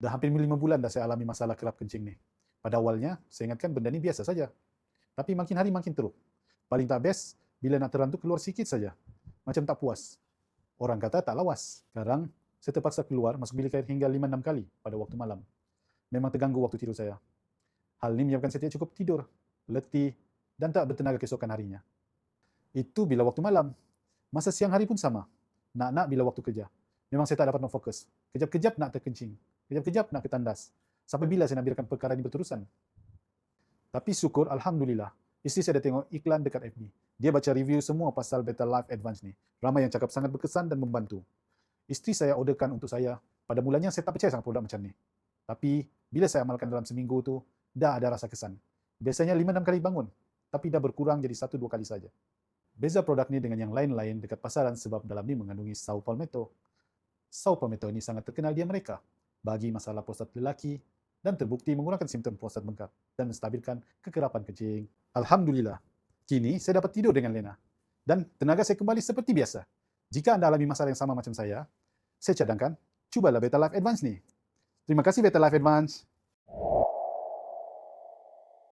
Dah hampir 5 bulan dah saya alami masalah kerap kencing ni. Pada awalnya, saya ingatkan benda ni biasa saja. Tapi makin hari makin teruk. Paling tak best, bila nak terantuk keluar sikit saja. Macam tak puas. Orang kata tak lawas. Sekarang, saya terpaksa keluar masuk bilik air hingga 5-6 kali pada waktu malam. Memang terganggu waktu tidur saya. Hal ini menyebabkan saya tidak cukup tidur, letih, dan tak bertenaga keesokan harinya. Itu bila waktu malam. Masa siang hari pun sama. Nak-nak bila waktu kerja. Memang saya tak dapat nak fokus. Kejap-kejap nak terkencing. Kejap-kejap nak ke tandas. Sampai bila saya nak biarkan perkara ini berterusan? Tapi syukur, Alhamdulillah, isteri saya dah tengok iklan dekat FB. Dia baca review semua pasal Better Life Advance ni. Ramai yang cakap sangat berkesan dan membantu. Isteri saya orderkan untuk saya. Pada mulanya saya tak percaya sangat produk macam ni. Tapi bila saya amalkan dalam seminggu tu, dah ada rasa kesan. Biasanya 5-6 kali bangun, tapi dah berkurang jadi 1-2 kali saja. Beza produk ni dengan yang lain-lain dekat pasaran sebab dalam ni mengandungi saw palmetto. Saw palmetto ini sangat terkenal di Amerika bagi masalah prostat lelaki dan terbukti mengurangkan simptom prostat bengkak dan menstabilkan kekerapan kencing. Alhamdulillah, kini saya dapat tidur dengan lena dan tenaga saya kembali seperti biasa. Jika anda alami masalah yang sama macam saya cadangkan, cubalah Better Life Advance ni. Terima kasih Better Life Advance.